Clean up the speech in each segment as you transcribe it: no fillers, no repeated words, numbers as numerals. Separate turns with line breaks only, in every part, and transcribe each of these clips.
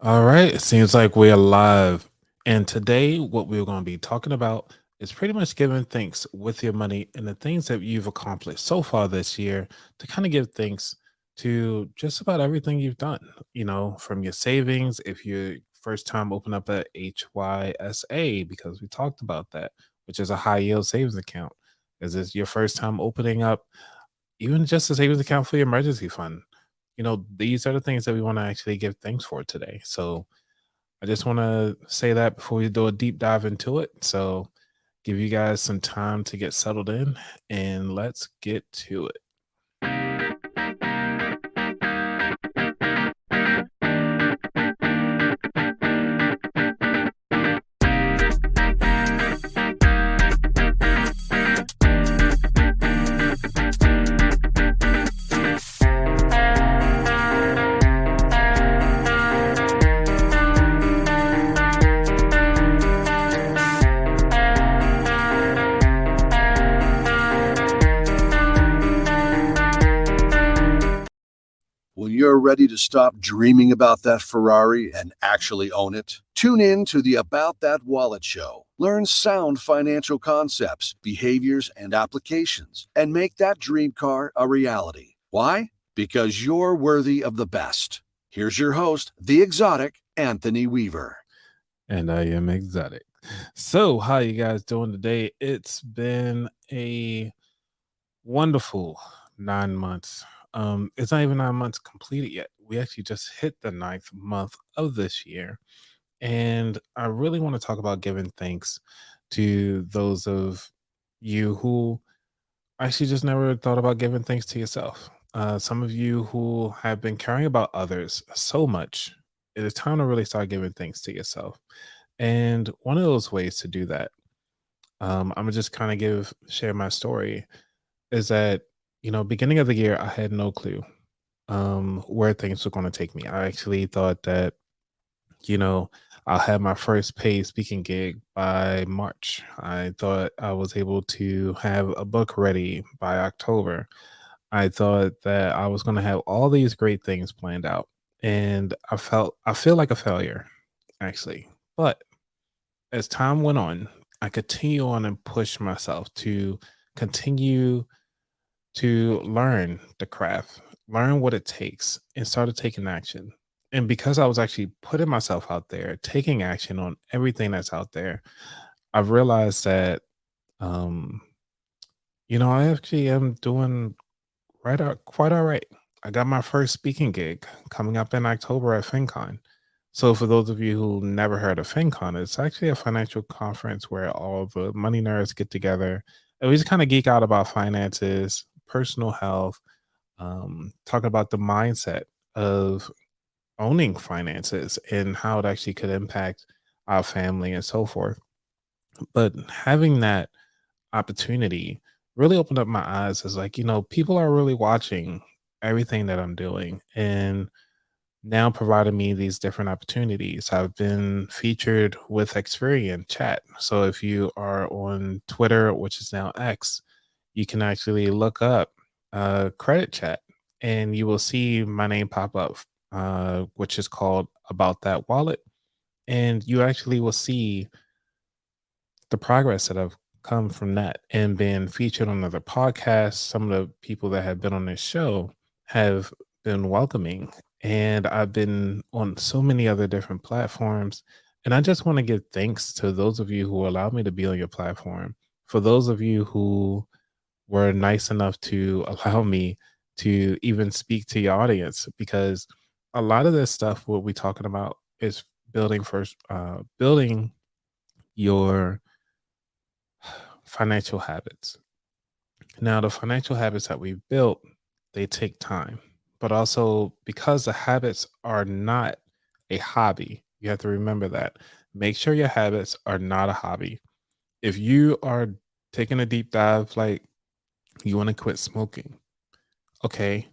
All right, it seems like we're live. And today, what we're going to be talking about is pretty much giving thanks with your money and the things that you've accomplished so far this year to kind of give thanks to just about everything you've done, from your savings. If you first time open up a HYSA, because we talked about that, which is a high yield savings account. Is this your first time opening up even just a savings account for your emergency fund? These are the things that we want to actually give thanks for today. So I just want to say that before we do a deep dive into it. So give you guys some time to get settled in and let's get to it.
When you're ready to stop dreaming about that Ferrari and actually own it, tune in to the About That Wallet show. Learn sound financial concepts, behaviors, and applications, and make that dream car a reality. Why? Because you're worthy of the best. Here's your host, the exotic Anthony Weaver.
And I am exotic. So, how you guys doing today? It's been a wonderful 9 months. It's not even 9 months completed yet. We actually just hit the ninth month of this year. And I really want to talk about giving thanks to those of you who actually just never thought about giving thanks to yourself. Some of you who have been caring about others so much, it is time to really start giving thanks to yourself. And one of those ways to do that, I'm gonna just kind of share my story, is that beginning of the year I had no clue where things were going to take me. I actually thought that you know, I'll have my first paid speaking gig by March. I thought I was able to have a book ready by October. I thought that I was going to have all these great things planned out. And I feel like a failure, actually. But as time went on, I continue on and push myself to continue to learn the craft, learn what it takes, and started taking action. And because I was actually putting myself out there, taking action on everything that's out there, I've realized that, um, I actually am doing quite all right. I got my first speaking gig coming up in October at FinCon. So, for those of you who never heard of FinCon, it's actually a financial conference where all the money nerds get together and we just kind of geek out about finances, personal health, talking about the mindset of owning finances and how it actually could impact our family and so forth. But having that opportunity really opened up my eyes as like, people are really watching everything that I'm doing and now providing me these different opportunities. I've been featured with Experian Chat. So if you are on Twitter, which is now X, you can actually look up credit chat and you will see my name pop up, which is called About That Wallet. And you actually will see the progress that I've come from that and been featured on other podcasts. Some of the people that have been on this show have been welcoming, and I've been on so many other different platforms. And I just want to give thanks to those of you who allowed me to be on your platform. For those of you who were nice enough to allow me to even speak to your audience, because a lot of this stuff, what we're talking about, is building your financial habits. Now, the financial habits that we've built, they take time, but also because the habits are not a hobby, you have to remember that. Make sure your habits are not a hobby. If you are taking a deep dive, like you want to quit smoking, okay,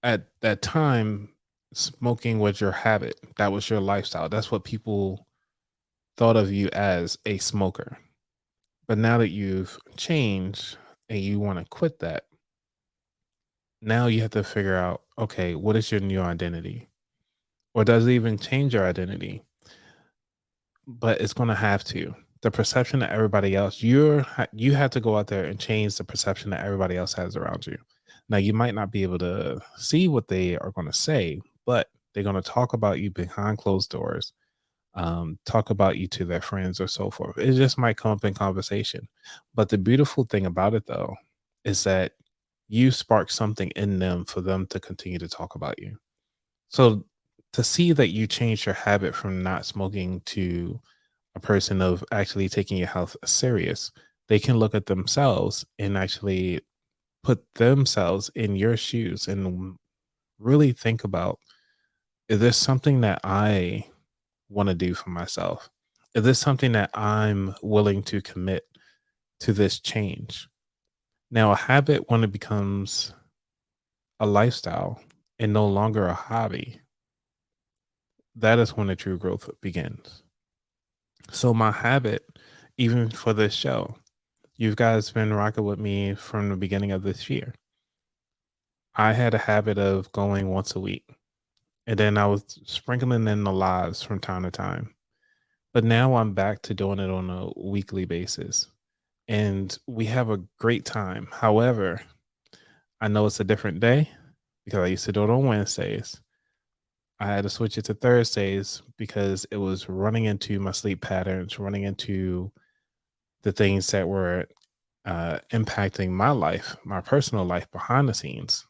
at that time, smoking was your habit, that was your lifestyle. That's what people thought of you as, a smoker. But now that you've changed and you want to quit that, now you have to figure out, okay, what is your new identity? or does it even change your identity? But it's gonna have to. The perception that everybody else you have to go out there and change the perception that everybody else has around you. Now, you might not be able to see what they are gonna say, but they're gonna talk about you behind closed doors, talk about you to their friends or so forth. It just might come up in conversation. But the beautiful thing about it though is that you spark something in them for them to continue to talk about you. So to see that you changed your habit from not smoking to a person of actually taking your health serious, they can look at themselves and actually put themselves in your shoes and really think about, is this something that I want to do for myself? Is this something that I'm willing to commit to this change? Now, a habit, when it becomes a lifestyle and no longer a hobby, that is when the true growth begins. So, my habit, even for this show, you guys been rocking with me from the beginning of this year. I had a habit of going once a week, and then I was sprinkling in the lives from time to time. But now I'm back to doing it on a weekly basis, and we have a great time. However, I know it's a different day because I used to do it on Wednesdays. I had to switch it to Thursdays because it was running into my sleep patterns, running into the things that were impacting my life, my personal life behind the scenes.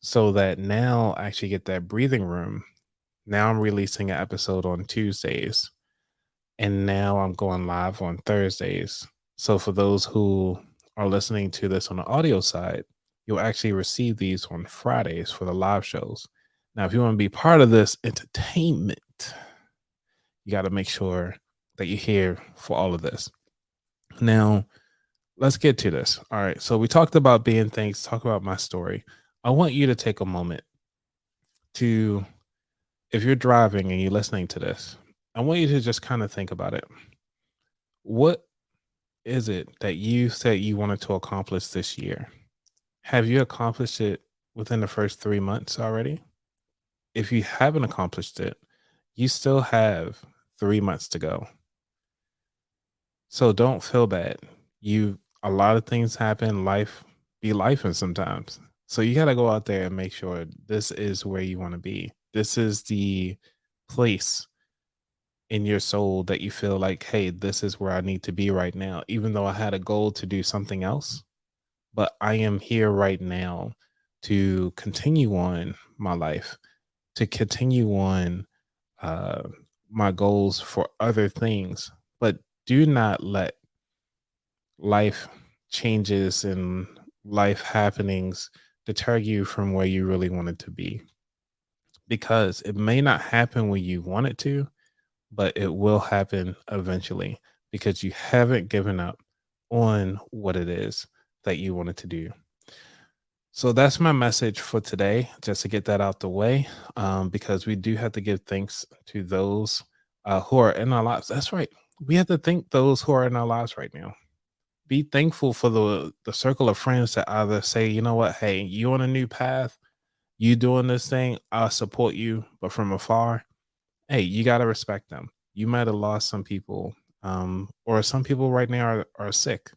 So that now I actually get that breathing room. Now I'm releasing an episode on Tuesdays, and now I'm going live on Thursdays. So for those who are listening to this on the audio side, you'll actually receive these on Fridays for the live shows. Now, if you want to be part of this entertainment, you got to make sure that you're here for all of this. Now, let's get to this. All right. So we talked about being things, talk about my story. I want you to take a moment to, if you're driving and you're listening to this, I want you to just kind of think about it. What is it that you said you wanted to accomplish this year? Have you accomplished it within the first 3 months already? If you haven't accomplished it, you still have 3 months to go. So don't feel bad. A lot of things happen, life be life and sometimes. So you gotta go out there and make sure this is where you want to be. This is the place in your soul that you feel like, hey, this is where I need to be right now. Even though I had a goal to do something else, but I am here right now to continue on my life, to continue on uh, my goals for other things. But do not let life changes and life happenings deter you from where you really wanted to be, because it may not happen when you want it to, but it will happen eventually because you haven't given up on what it is that you wanted to do. So that's my message for today, just to get that out the way, because we do have to give thanks to those who are in our lives. That's right. We have to thank those who are in our lives right now. Be thankful for the circle of friends that either say, you know what, hey, you on a new path, you doing this thing, I support you, but from afar, hey, you got to respect them. You might have lost some people, or some people right now are sick.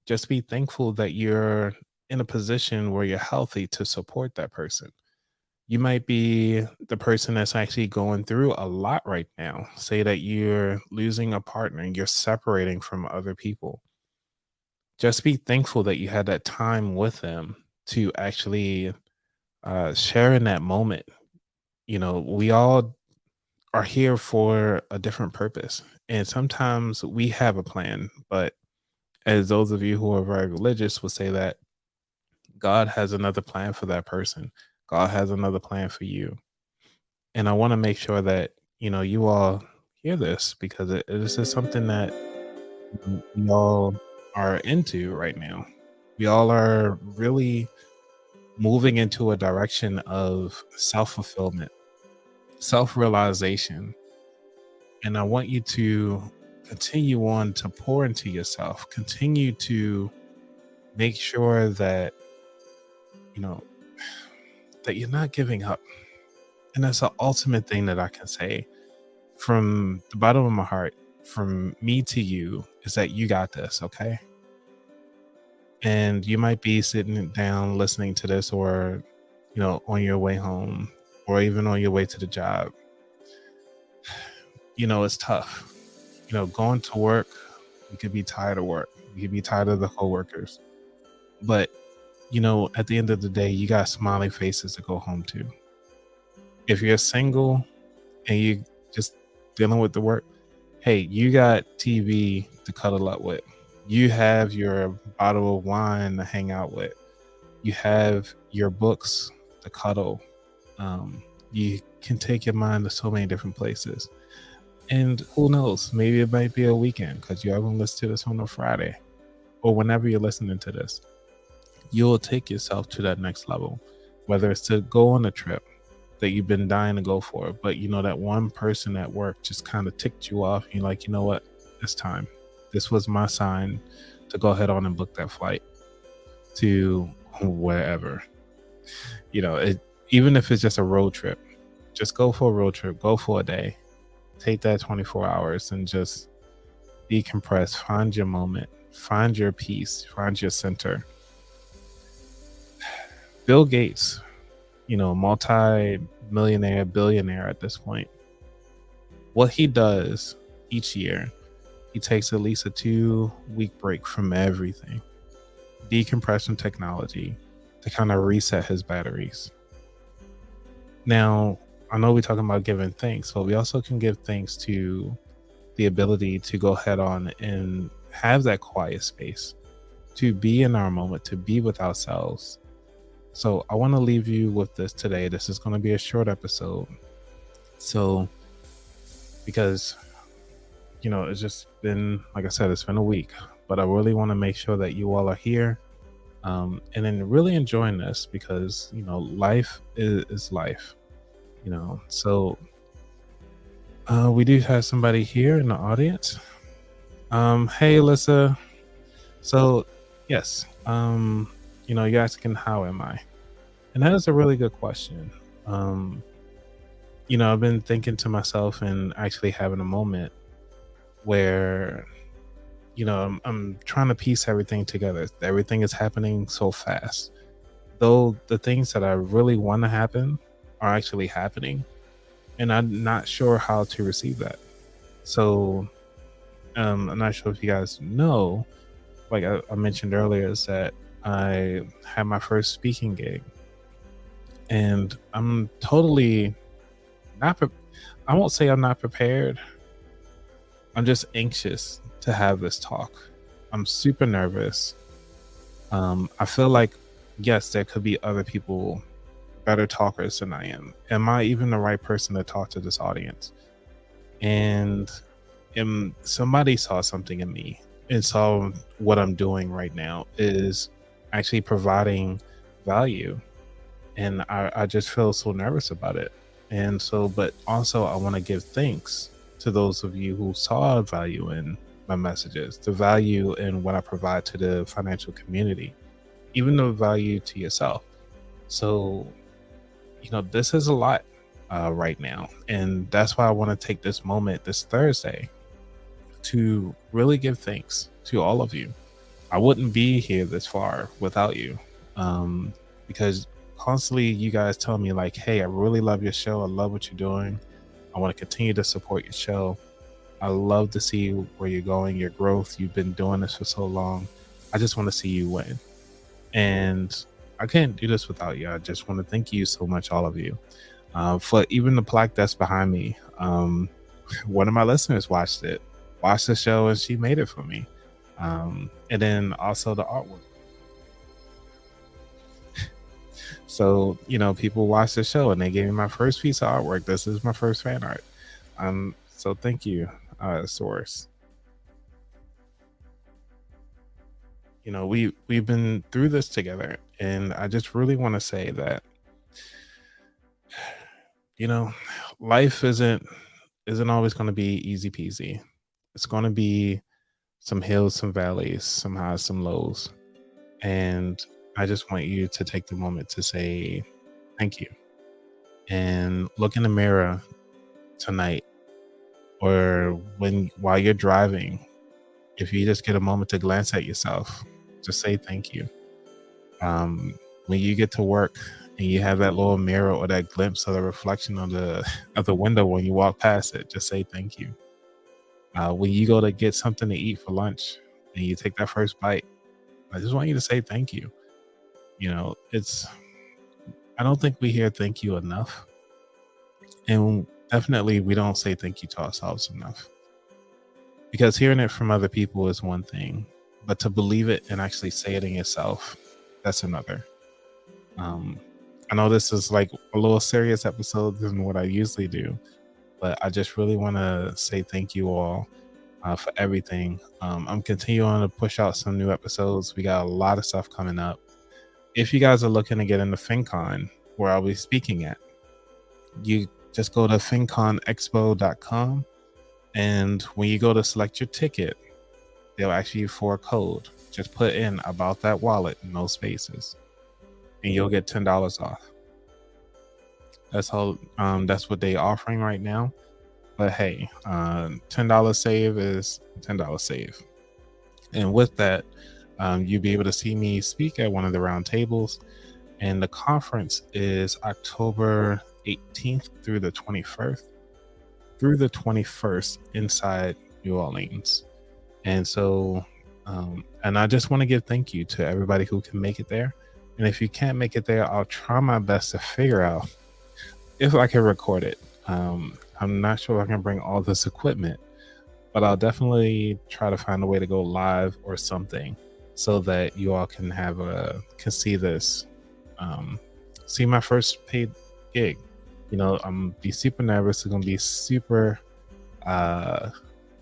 Just be thankful that you're in a position where you're healthy to support that person. You might be the person that's actually going through a lot right now. Say that you're losing a partner and you're separating from other people. Just be thankful that you had that time with them to actually share in that moment. You know, we all are here for a different purpose. And sometimes we have a plan, but as those of you who are very religious would say that God has another plan for that person. God has another plan for you. And I want to make sure that, you all hear this because this is something that we all are into right now. We all are really moving into a direction of self fulfillment, self realization. And I want you to continue on to pour into yourself, continue to make sure that, you know, that you're not giving up. And that's the ultimate thing that I can say from the bottom of my heart, from me to you, is that you got this, okay? And you might be sitting down listening to this, or, on your way home, or even on your way to the job. It's tough. Going to work, you could be tired of work. You could be tired of the coworkers. But, at the end of the day, you got smiley faces to go home to. If you're single and you just dealing with the work, hey, you got TV to cuddle up with. You have your bottle of wine to hang out with. You have your books to cuddle. You can take your mind to so many different places. And who knows, maybe it might be a weekend because you're going to listen to this on a Friday or whenever you're listening to this. You'll take yourself to that next level, whether it's to go on a trip that you've been dying to go for, but that one person at work just kind of ticked you off. And you're like, you know what? It's time. This was my sign to go ahead on and book that flight to wherever. Even if it's just a road trip, just go for a road trip, go for a day, take that 24 hours and just decompress, find your moment, find your peace, find your center. Bill Gates, multi-millionaire, billionaire at this point. What he does each year, he takes at least a 2-week break from everything, decompression technology, to kind of reset his batteries. Now, I know we're talking about giving thanks, but we also can give thanks to the ability to go head on and have that quiet space, to be in our moment, to be with ourselves. So I want to leave you with this today. This is going to be a short episode. So, because, it's just been, like I said, it's been a week, but I really want to make sure that you all are here. And then really enjoying this because, life is life, So we do have somebody here in the audience. Hey, Alyssa. So, yes, you're asking, how am I? And that is a really good question. I've been thinking to myself and actually having a moment where, I'm trying to piece everything together. Everything is happening so fast. Though the things that I really want to happen are actually happening, and I'm not sure how to receive that. So, I'm not sure if you guys know, like I mentioned earlier, is that I had my first speaking gig, and I'm totally not. I won't say I'm not prepared. I'm just anxious to have this talk. I'm super nervous. I feel like, yes, there could be other people better talkers than I am. Am I even the right person to talk to this audience? And somebody saw something in me and saw what I'm doing right now is actually providing value. And I just feel so nervous about it. And so, but also I want to give thanks to those of you who saw value in my messages, the value in what I provide to the financial community, even the value to yourself. So, this is a lot right now. And that's why I want to take this moment this Thursday to really give thanks to all of you. I wouldn't be here this far without you, because constantly you guys tell me like, hey, I really love your show. I love what you're doing. I want to continue to support your show. I love to see where you're going, your growth. You've been doing this for so long. I just want to see you win. And I can't do this without you. I just want to thank you so much, all of you, for even the plaque that's behind me. One of my listeners watched the show, and she made it for me. And then also the artwork. So, people watched the show and they gave me my first piece of artwork. This is my first fan art. So thank you, Source. We've been through this together, and I just really want to say that, life isn't always going to be easy peasy. It's going to be some hills, some valleys, some highs, some lows. And I just want you to take the moment to say thank you. and look in the mirror tonight or while you're driving, if you just get a moment to glance at yourself, just say thank you. When you get to work and you have that little mirror or that glimpse of the reflection of the of the window when you walk past it, just say thank you. When you go to get something to eat for lunch and you take that first bite, I just want you to say thank you. You know, it's I don't think we hear thank you enough. And definitely we don't say thank you to ourselves enough. Because hearing it from other people is one thing, but to believe it and actually say it in yourself, that's another. Um, I know this is like a little serious episode than what I usually do, but I just really want to say thank you all for everything. I'm continuing to push out some new episodes. We got a lot of stuff coming up. If you guys are looking to get into FinCon, where I'll be speaking at, you just go to finconexpo.com. And when you go to select your ticket, they'll ask you for a code. Just put in about that wallet, no spaces, and you'll get $10 off. That's all. That's what they're offering right now. But hey, $10 save is $10 save. And with that, you'll be able to see me speak at one of the round tables. And the conference is October 18th through the 21st inside New Orleans. And so, and I just want to give thank you to everybody who can make it there. And if you can't make it there, I'll try my best to figure out if I can record it. I'm not sure if I can bring all this equipment, but I'll definitely try to find a way to go live or something so that you all can see this, see my first paid gig. You know, I'm be super nervous. It's gonna be super. I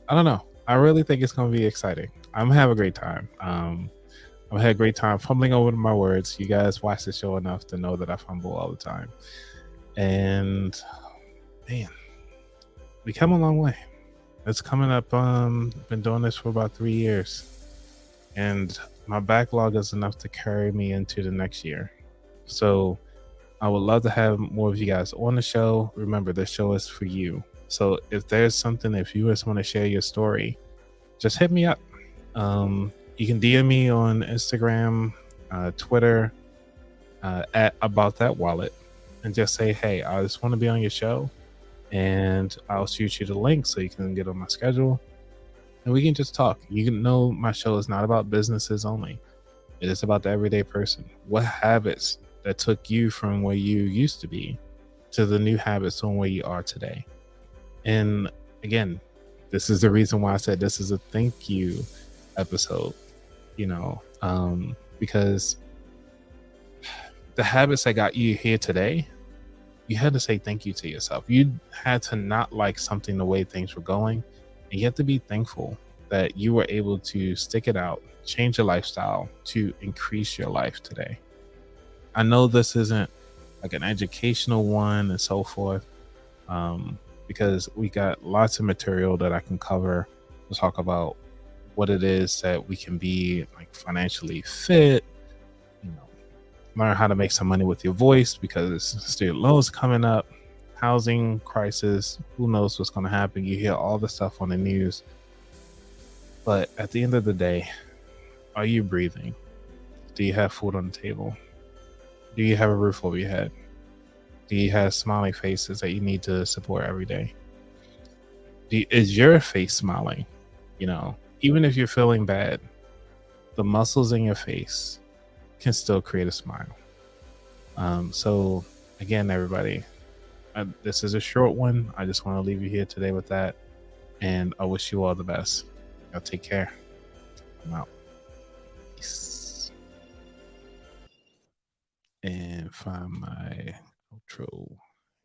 don't know. I really think it's gonna be exciting. I'm gonna have a great time. I've had a great time fumbling over my words. You guys watch the show enough to know that I fumble all the time. And man, we come a long way. It's coming up. Been doing this for about 3 years, and my backlog is enough to carry me into the next year. So I would love to have more of you guys on the show. Remember, the show is for you. So if there's something, if you just want to share your story, just hit me up. You can DM me on Instagram, Twitter, at About That Wallet, and just say, hey, I just want to be on your show, and I'll shoot you the link so you can get on my schedule, and we can just talk. You can know my show is not about businesses only. It is about the everyday person. What habits that took you from where you used to be to the new habits on where you are today. And again, this is the reason why I said this is a thank you episode, because the habits that got you here today, you had to say thank you to yourself. You had to not like something the way things were going, and you have to be thankful that you were able to stick it out, change your lifestyle to increase your life today. I know this isn't like an educational one and so forth, because we got lots of material that I can cover to talk about what it is that we can be like financially fit, learn how to make some money with your voice because student loans coming up, housing crisis, who knows what's going to happen. You hear all the stuff on the news. But at the end of the day, are you breathing? Do you have food on the table? Do you have a roof over your head? Do you have smiling faces that you need to support every day? Is your face smiling? Even if you're feeling bad, the muscles in your face can still create a smile. So again, everybody, this is a short one. I just want to leave you here today with that. And I wish you all the best. Y'all take care. I'm out. Peace. And find my outro.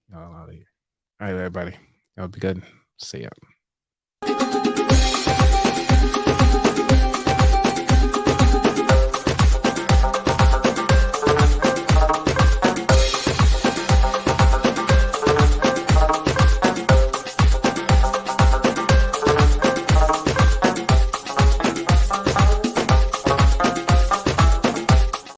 Y'all out of here. All right, everybody. Y'all be good. See ya.